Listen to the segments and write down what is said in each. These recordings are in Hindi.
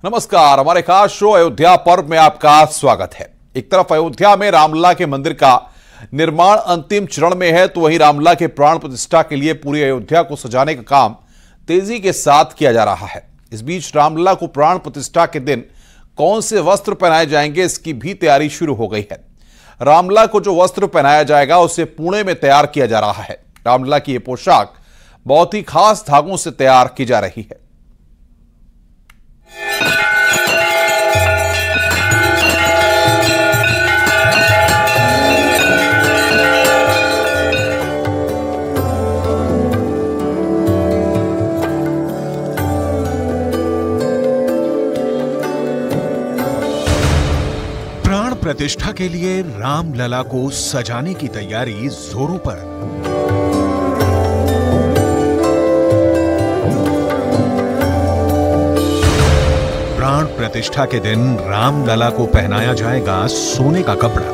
नमस्कार, हमारे खास शो अयोध्या पर्व में आपका स्वागत है। एक तरफ अयोध्या में रामलला के मंदिर का निर्माण अंतिम चरण में है, तो वहीं रामलला के प्राण प्रतिष्ठा के लिए पूरी अयोध्या को सजाने का काम तेजी के साथ किया जा रहा है। इस बीच रामलला को प्राण प्रतिष्ठा के दिन कौन से वस्त्र पहनाए जाएंगे, इसकी भी तैयारी शुरू हो गई है। रामलला को जो वस्त्र पहनाया जाएगा उसे पुणे में तैयार किया जा रहा है। रामलला की यह पोशाक बहुत ही खास धागों से तैयार की जा रही है। प्राण प्रतिष्ठा के लिए रामलला को सजाने की तैयारी जोरों पर। प्राण प्रतिष्ठा के दिन रामलला को पहनाया जाएगा सोने का कपड़ा।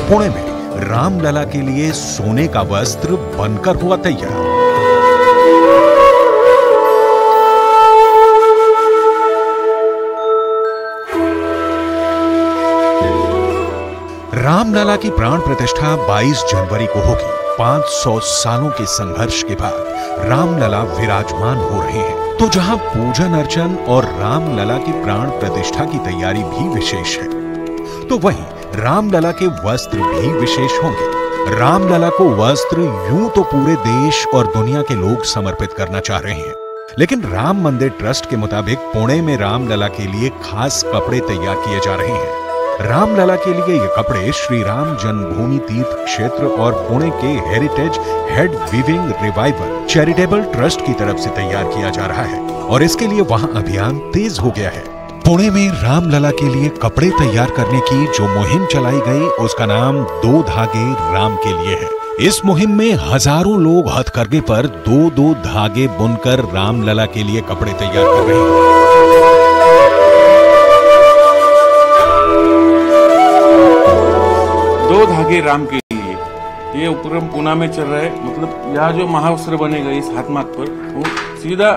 पुणे में रामलला के लिए सोने का वस्त्र बनकर हुआ तैयार। रामलला की प्राण प्रतिष्ठा 22 जनवरी को होगी। 500 सालों के संघर्ष के बाद रामलला विराजमान हो रहे हैं, तो जहां पूजन अर्चन और रामलला की प्राण प्रतिष्ठा की तैयारी भी विशेष है, तो वहीं रामलला के वस्त्र भी विशेष होंगे। रामलला को वस्त्र यूं तो पूरे देश और दुनिया के लोग समर्पित करना चाह रहे हैं, लेकिन राम मंदिर ट्रस्ट के मुताबिक पुणे में रामलला के लिए खास कपड़े तैयार किए जा रहे हैं। रामलला के लिए ये कपड़े श्री राम जन्मभूमि तीर्थ क्षेत्र और पुणे के heritage head weaving revival charitable trust की तरफ से तैयार किया जा रहा है और इसके लिए वहां अभियान तेज हो गया है। पुणे में रामलला के लिए कपड़े तैयार करने की जो मुहिम चलाई गई, उसका नाम 2 धागे राम के लिए है। इस मुहिम में हजारों लोग हथकरघे पर 2-2 धागे बुनकर रामलला के लिए कपड़े तैयार कर रहे हैं। दो धागे राम के लिए ये उपक्रम पुणे में चल रहा है। मतलब यहाँ जो महावस्त्र बनेगा इस हाथ माथ पर, वो सीधा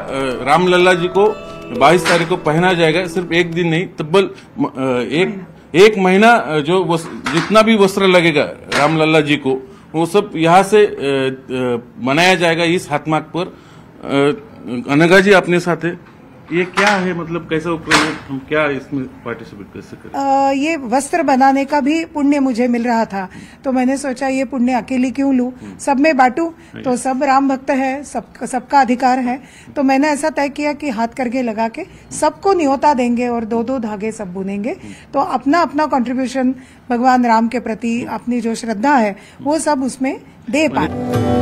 रामलला जी को 22 तारीख को पहना जाएगा। सिर्फ एक दिन नहीं, तब्बल एक महीना जो जितना भी वस्त्र लगेगा रामलला जी को, वो सब यहाँ से बनाया जाएगा इस हाथ माथ पर। अनघा जी अपने साथ है, ये क्या है, मतलब कैसा उपक्रम है, हम क्या इसमें पार्टिसिपेट कैसे करें? ये वस्त्र बनाने का भी पुण्य मुझे मिल रहा था, तो मैंने सोचा ये पुण्य अकेली क्यों लूं, सब में बांटूं। तो सब राम भक्त है, सबका अधिकार है, तो मैंने ऐसा तय किया कि हाथ करके लगा के सबको न्योता देंगे और 2-2 धागे सब बुनेंगे। तो अपना अपना कंट्रीब्यूशन भगवान राम के प्रति अपनी जो श्रद्धा है वो सब उसमें दे पाए।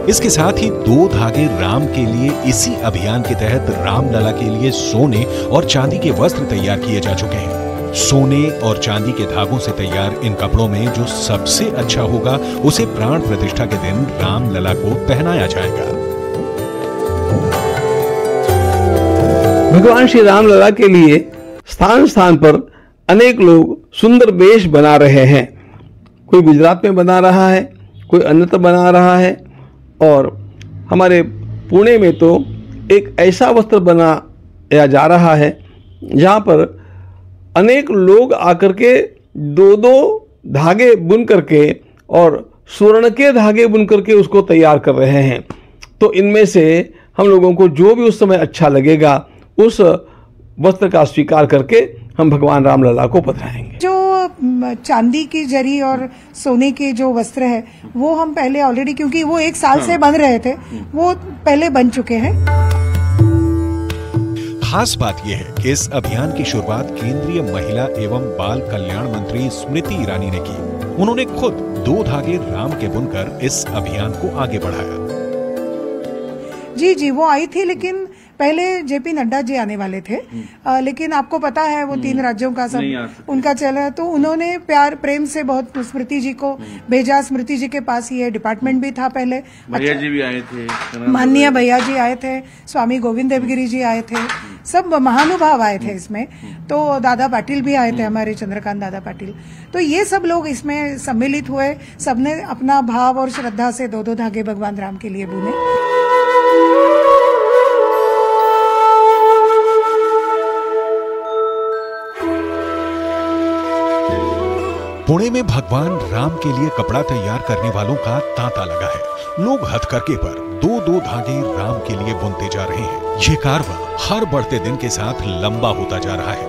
इसके साथ ही 2 धागे राम के लिए इसी अभियान के तहत रामलला के लिए सोने और चांदी के वस्त्र तैयार किए जा चुके हैं। सोने और चांदी के धागों से तैयार इन कपड़ों में जो सबसे अच्छा होगा उसे प्राण प्रतिष्ठा के दिन रामलला को पहनाया जाएगा। भगवान श्री रामलला के लिए स्थान स्थान पर अनेक लोग सुंदर वेश बना रहे हैं। कोई गुजरात में बना रहा है, कोई अन्यत्र बना रहा है, और हमारे पुणे में तो एक ऐसा वस्त्र बनाया जा रहा है जहाँ पर अनेक लोग आकर के 2-2 धागे बुन करके और स्वर्ण के धागे बुन करके उसको तैयार कर रहे हैं। तो इनमें से हम लोगों को जो भी उस समय अच्छा लगेगा उस वस्त्र का स्वीकार करके हम भगवान रामलला को पधराएंगे। जो चांदी की जरी और सोने के जो वस्त्र है वो हम पहले ऑलरेडी, क्योंकि वो 1 साल से बन रहे थे, वो पहले बन चुके हैं। खास बात यह है कि इस अभियान की शुरुआत केंद्रीय महिला एवं बाल कल्याण मंत्री स्मृति ईरानी ने की। उन्होंने खुद 2 धागे राम के बुनकर इस अभियान को आगे बढ़ाया। जी, वो आई थी, लेकिन पहले जेपी नड्डा जी आने वाले थे, लेकिन आपको पता है वो 3 राज्यों का सब उनका चला, तो उन्होंने प्यार प्रेम से बहुत स्मृति जी को भेजा। स्मृति जी के पास ये डिपार्टमेंट भी था पहले, भैया जी भी आए थे, माननीय भैया जी आए थे, स्वामी गोविंद देवगिरी जी आए थे, सब महानुभाव आए थे इसमें। तो दादा पाटिल भी आए थे, हमारे चंद्रकांत दादा पाटिल। तो ये सब लोग इसमें सम्मिलित हुए, सबने अपना भाव और श्रद्धा से 2-2 धागे भगवान राम के लिए बुने। पुणे में भगवान राम के लिए कपड़ा तैयार करने वालों का तांता लगा है। लोग हथकरघे पर 2-2 धागे राम के लिए बुनते जा रहे हैं। ये कारवां हर बढ़ते दिन के साथ लंबा होता जा रहा है।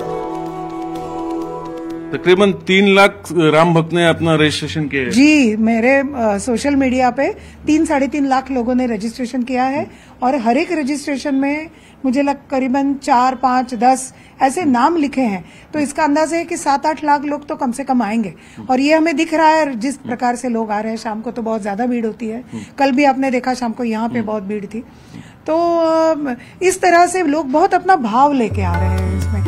तकरीबन 3 लाख राम भक्त ने अपना रजिस्ट्रेशन किया है। जी, मेरे सोशल मीडिया पे 3-3.5 लाख लोगों ने रजिस्ट्रेशन किया है, और हर एक रजिस्ट्रेशन में मुझे करीबन 4, 5, 10 ऐसे नाम लिखे हैं। तो इसका अंदाजा है कि 7-8 लाख लोग तो कम से कम आएंगे, और ये हमें दिख रहा है जिस प्रकार से लोग आ रहे हैं। शाम को तो बहुत ज्यादा भीड़ होती है, कल भी आपने देखा शाम को यहाँ पे बहुत भीड़ थी। तो इस तरह से लोग बहुत अपना भाव लेके आ रहे हैं इसमें।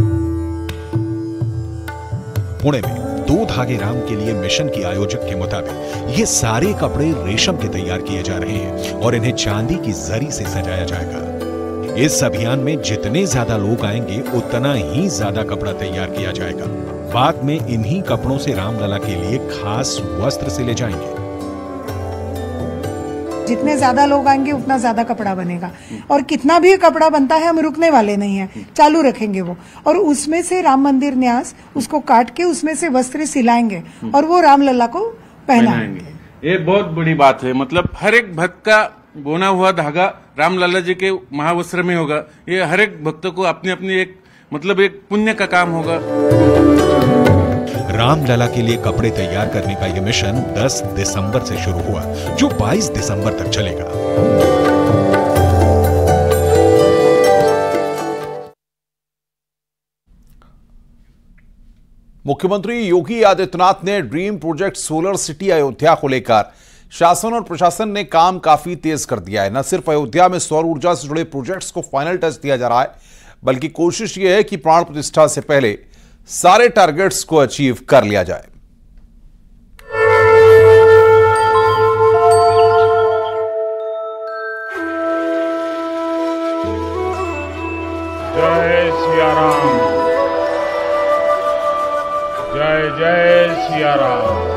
पुणे में 2 धागे राम के लिए मिशन की आयोजक के मुताबिक ये सारे कपड़े रेशम के तैयार किए जा रहे हैं और इन्हें चांदी की जरी से सजाया जाएगा। इस अभियान में जितने ज्यादा लोग आएंगे उतना ही ज्यादा कपड़ा तैयार किया जाएगा। बाद में इन्हीं कपड़ों से रामलला के लिए खास वस्त्र से ले जाएंगे। जितने ज्यादा लोग आएंगे उतना ज्यादा कपड़ा बनेगा, और कितना भी कपड़ा बनता है हम रुकने वाले नहीं हैं, चालू रखेंगे वो। और उसमें से राम मंदिर न्यास उसको काट के उसमें से वस्त्र सिलाएंगे और वो रामलला को पहनाएंगे। ये बहुत बड़ी बात है। मतलब हर एक भक्त का बोना हुआ धागा रामलला जी के महावस्त्र में होगा। ये हर एक भक्त को अपनी अपनी एक पुण्य का काम होगा। रामलला के लिए कपड़े तैयार करने का यह मिशन 10 दिसंबर से शुरू हुआ, जो 22 दिसंबर तक चलेगा। मुख्यमंत्री योगी आदित्यनाथ ने dream project solar city Ayodhya को लेकर शासन और प्रशासन ने काम काफी तेज कर दिया है। न सिर्फ अयोध्या में सौर ऊर्जा से जुड़े प्रोजेक्ट्स को फाइनल टच दिया जा रहा है, बल्कि कोशिश यह है कि प्राण प्रतिष्ठा से पहले सारे टारगेट्स को अचीव कर लिया जाए। जय सिया राम, जय जय सिया राम।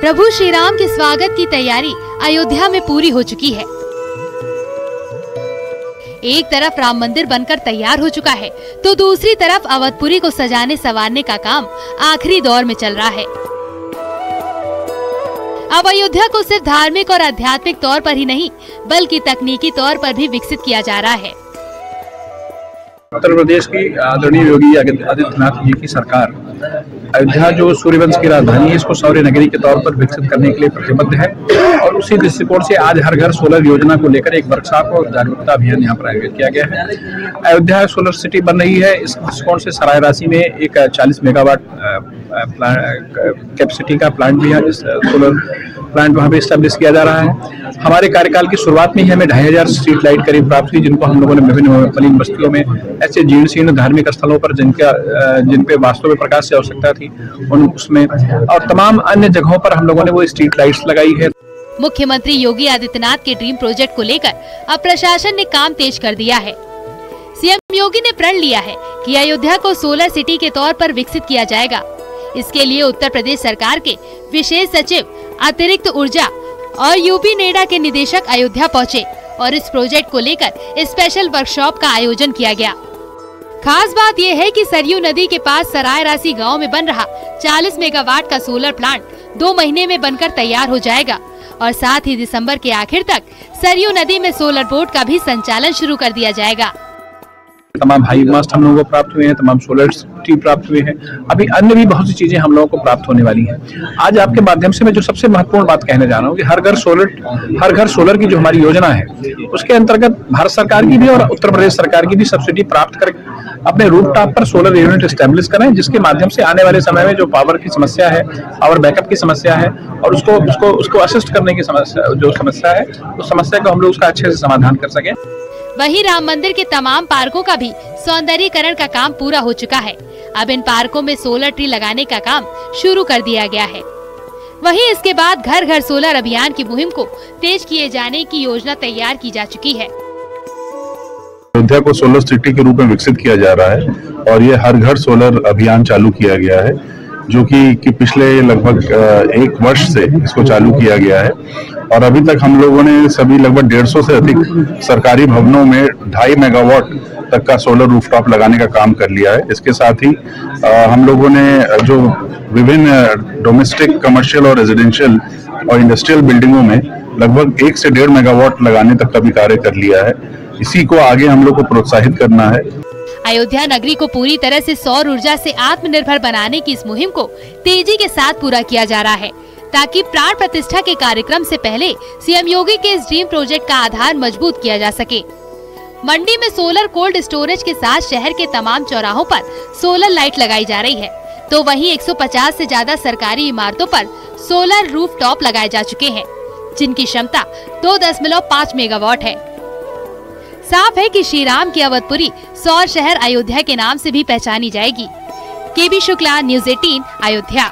प्रभु श्री राम के स्वागत की तैयारी अयोध्या में पूरी हो चुकी है। एक तरफ राम मंदिर बनकर तैयार हो चुका है, तो दूसरी तरफ अवधपुरी को सजाने संवारने का काम आखिरी दौर में चल रहा है। अब अयोध्या को सिर्फ धार्मिक और आध्यात्मिक तौर पर ही नहीं, बल्कि तकनीकी तौर पर भी विकसित किया जा रहा है। उत्तर प्रदेश की आदरणीय योगी आदित्यनाथ जी की सरकार अयोध्या जो सूर्यवंश की राजधानी है, इसको सौर्य नगरी के तौर पर विकसित करने के लिए प्रतिबद्ध है, और उसी दृष्टिकोण से आज हर घर सोलर योजना को लेकर एक वर्कशॉप और जागरूकता अभियान यहाँ पर आयोजित किया गया है। अयोध्या सोलर सिटी बन रही है। इस दृष्टिकोण से सरायरासी में एक 40 मेगावाट कैपेसिटी का प्लांट भी है, सोलर प्लांट वहाँ पे स्टैब्लिश किया जा रहा है। हमारे कार्यकाल की शुरुआत में ही हमें 2500 स्ट्रीट लाइट करीब प्राप्त हुई, जिनको हम लोगों ने विभिन्न मलिन बस्तियों में ऐसे जीर्ण शीर्ण धार्मिक स्थलों पर जिन पे वास्तव में प्रकाश की आवश्यकता थी उसमें, और तमाम अन्य जगहों पर हम लोगों ने वो स्ट्रीट लाइट्स लगाई है। मुख्यमंत्री योगी आदित्यनाथ के ड्रीम प्रोजेक्ट को लेकर अब प्रशासन ने काम तेज कर दिया है। सीएम योगी ने प्रण लिया है कि अयोध्या को सोलर सिटी के तौर पर विकसित किया जाएगा। इसके लिए उत्तर प्रदेश सरकार के विशेष सचिव, अतिरिक्त ऊर्जा और यूपी नेडा के निदेशक अयोध्या पहुंचे और इस प्रोजेक्ट को लेकर स्पेशल वर्कशॉप का आयोजन किया गया। खास बात यह है कि सरयू नदी के पास सरायरासी गांव में बन रहा 40 मेगावाट का सोलर प्लांट 2 महीने में बनकर तैयार हो जाएगा, और साथ ही दिसंबर के आखिर तक सरयू नदी में सोलर बोट का भी संचालन शुरू कर दिया जाएगा। तमाम हाई मास्ट हम लोगों को प्राप्त हुए हैं, तमाम सोलर सिटी प्राप्त हुए हैं, अभी अन्य भी बहुत सी चीजें हम लोगों को प्राप्त होने वाली हैं। आज आपके माध्यम से मैं जो सबसे महत्वपूर्ण बात कहने जा रहा हूँ कि हर घर सोलर की जो हमारी योजना है उसके अंतर्गत भारत सरकार की भी और उत्तर प्रदेश सरकार की भी सब्सिडी प्राप्त करके अपने रूफटॉप पर सोलर यूनिट एस्टेब्लिश करें, जिसके माध्यम से आने वाले समय में जो पावर की समस्या है, पावर बैकअप की समस्या है और उसको असिस्ट करने की समस्या है, उस समस्या को हम लोग उसका अच्छे से समाधान कर सकें। वहीं राम मंदिर के तमाम पार्कों का भी सौंदर्यीकरण का काम पूरा हो चुका है। अब इन पार्कों में सोलर ट्री लगाने का काम शुरू कर दिया गया है। वहीं इसके बाद घर घर सोलर अभियान की मुहिम को तेज किए जाने की योजना तैयार की जा चुकी है। अयोध्या को सोलर सिटी के रूप में विकसित किया जा रहा है और ये हर घर सोलर अभियान चालू किया गया है, जो कि पिछले लगभग 1 वर्ष से इसको चालू किया गया है और अभी तक हम लोगों ने सभी लगभग 150 से अधिक सरकारी भवनों में 2.5 मेगावाट तक का सोलर रूफटॉप लगाने का काम कर लिया है। इसके साथ ही हम लोगों ने जो विभिन्न डोमेस्टिक, कमर्शियल और रेजिडेंशियल और इंडस्ट्रियल बिल्डिंगों में लगभग 1 से 1.5 मेगावाट लगाने तक का भी कार्य कर लिया है। इसी को आगे हम लोग को प्रोत्साहित करना है। अयोध्या नगरी को पूरी तरह से सौर ऊर्जा से आत्मनिर्भर बनाने की इस मुहिम को तेजी के साथ पूरा किया जा रहा है, ताकि प्राण प्रतिष्ठा के कार्यक्रम से पहले सीएम योगी के इस ड्रीम प्रोजेक्ट का आधार मजबूत किया जा सके। मंडी में सोलर कोल्ड स्टोरेज के साथ शहर के तमाम चौराहों पर सोलर लाइट लगाई जा रही है, तो वहीं 150 से ज्यादा सरकारी इमारतों पर सोलर रूफटॉप लगाए जा चुके हैं, जिनकी क्षमता 2.5 मेगावाट है। साफ है कि श्री राम की अवधपुरी सौर शहर अयोध्या के नाम से भी पहचानी जाएगी। केबी शुक्ला, न्यूज़ 18, अयोध्या।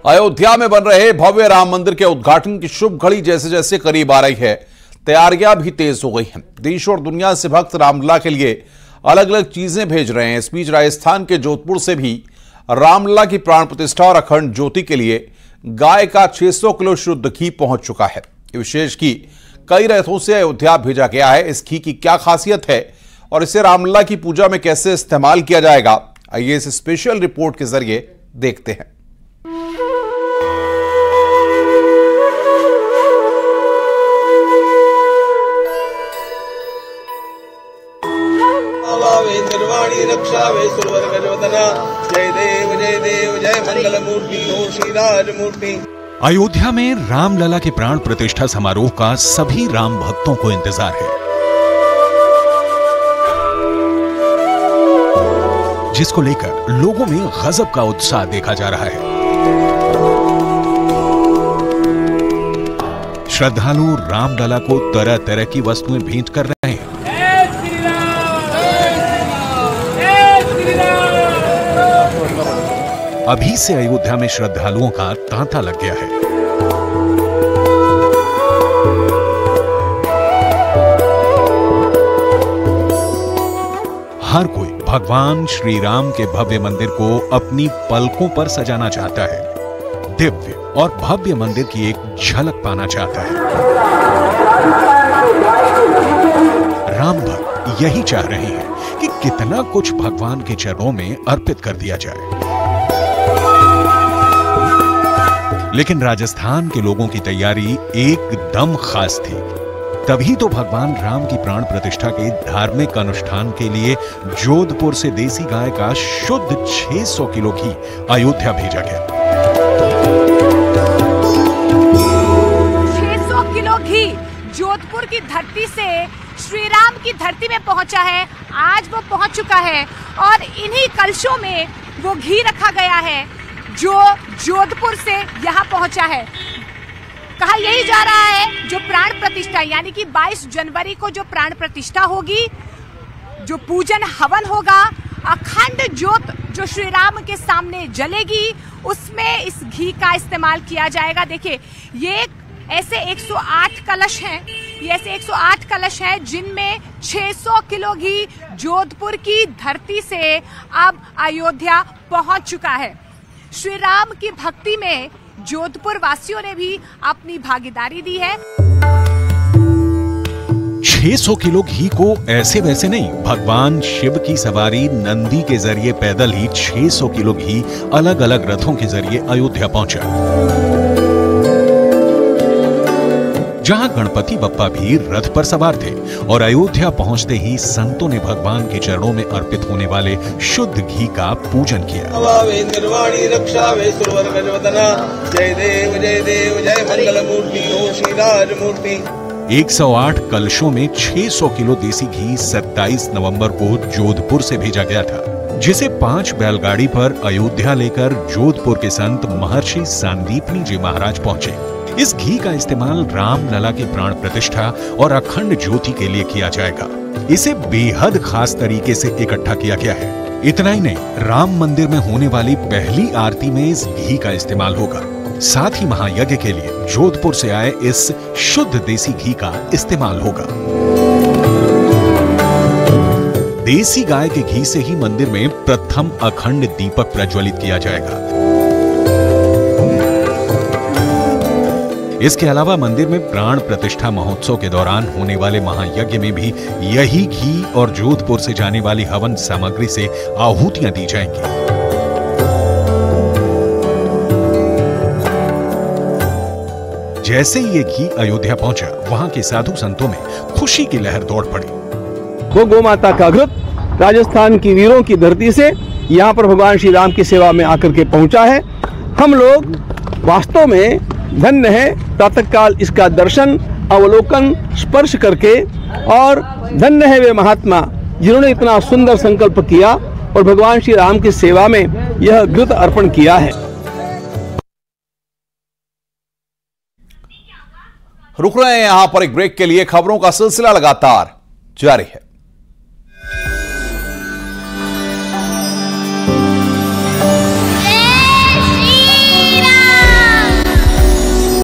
अयोध्या में बन रहे भव्य राम मंदिर के उद्घाटन की शुभ घड़ी जैसे जैसे करीब आ रही है, तैयारियां भी तेज हो गई हैं। देश और दुनिया से भक्त रामलला के लिए अलग अलग चीजें भेज रहे हैं। इस बीच राजस्थान के जोधपुर से भी रामलला की प्राण प्रतिष्ठा और अखंड ज्योति के लिए गाय का 600 किलो शुद्ध घी पहुंच चुका है। विशेष घी कई रथों से अयोध्या भेजा गया है। इस घी की क्या खासियत है और इसे रामलला की पूजा में कैसे इस्तेमाल किया जाएगा, आइए इस स्पेशल रिपोर्ट के जरिए देखते हैं। जय देव जय देव जय मंगल मूर्ति हो श्री राज मूर्ति। अयोध्या में रामलला के प्राण प्रतिष्ठा समारोह का सभी राम भक्तों को इंतजार है, जिसको लेकर लोगों में गजब का उत्साह देखा जा रहा है। श्रद्धालु रामलला को तरह तरह की वस्तुएं भेंट कर रहे हैं। अभी से अयोध्या में श्रद्धालुओं का तांता लग गया है। हर कोई भगवान श्री राम के भव्य मंदिर को अपनी पलकों पर सजाना चाहता है, दिव्य और भव्य मंदिर की एक झलक पाना चाहता है। राम भक्त यही चाह रहे हैं कि कितना कुछ भगवान के चरणों में अर्पित कर दिया जाए। लेकिन राजस्थान के लोगों की तैयारी एकदम खास थी। तभी तो भगवान राम की प्राण प्रतिष्ठा के धार्मिक अनुष्ठान के लिए जोधपुर से देसी गाय का शुद्ध 600 किलो घी अयोध्या भेजा गया। 600 किलो घी जोधपुर की धरती से श्री राम की धरती में पहुंचा है। आज वो पहुंच चुका है और इन्हीं कलशों में वो घी रखा गया है जो जोधपुर से यहाँ पहुंचा है। कहा यही जा रहा है जो प्राण प्रतिष्ठा यानी कि 22 जनवरी को जो प्राण प्रतिष्ठा होगी, जो पूजन हवन होगा, अखंड ज्योत जो श्री राम के सामने जलेगी, उसमें इस घी का इस्तेमाल किया जाएगा। देखिए ये ऐसे 108 कलश हैं, ये ऐसे 108 कलश हैं जिनमें 600 किलो घी जोधपुर की धरती से अब अयोध्या पहुंच चुका है। श्री राम की भक्ति में जोधपुर वासियों ने भी अपनी भागीदारी दी है। 600 किलो घी को ऐसे वैसे नहीं, भगवान शिव की सवारी नंदी के जरिए पैदल ही 600 किलो घी अलग अलग रथों के जरिए अयोध्या पहुंचा, जहां गणपति बप्पा भी रथ पर सवार थे और अयोध्या पहुंचते ही संतों ने भगवान के चरणों में अर्पित होने वाले शुद्ध घी का पूजन किया। निर्वाणी रक्षा वे सुरवर गजवदना, जय देव जय मंगल मूर्ति हो श्री राज मूर्ति। 108 कलशों में 600 किलो देसी घी 27 नवंबर को जोधपुर से भेजा गया था, जिसे 5 बैलगाड़ी पर अयोध्या लेकर जोधपुर के संत महर्षि सांदीपनी जी महाराज पहुंचे। इस घी का इस्तेमाल राम लला की प्राण प्रतिष्ठा और अखंड ज्योति के लिए किया जाएगा। इसे बेहद खास तरीके से इकट्ठा किया गया है। इतना ही नहीं, राम मंदिर में होने वाली पहली आरती में इस घी का इस्तेमाल होगा। साथ ही महायज्ञ के लिए जोधपुर से आए इस शुद्ध देसी घी का इस्तेमाल होगा। देसी गाय के घी से ही मंदिर में प्रथम अखंड दीपक प्रज्वलित किया जाएगा। इसके अलावा मंदिर में प्राण प्रतिष्ठा महोत्सव के दौरान होने वाले महायज्ञ में भी यही घी और जोधपुर से जाने वाली हवन सामग्री से आहुतियां दी जाएंगी। जैसे ही ये घी अयोध्या पहुंचा, वहां के साधु संतों में खुशी की लहर दौड़ पड़ी। वो गौ माता का घृत राजस्थान की वीरों की धरती से यहाँ पर भगवान श्री राम की सेवा में आकर के पहुंचा है। हम लोग वास्तव में धन्य है प्रातःकाल इसका दर्शन, अवलोकन, स्पर्श करके, और धन्य है वे महात्मा जिन्होंने इतना सुंदर संकल्प किया और भगवान श्री राम की सेवा में यह घृत अर्पण किया है। रुक रहे हैं यहां पर एक ब्रेक के लिए। खबरों का सिलसिला लगातार जारी है।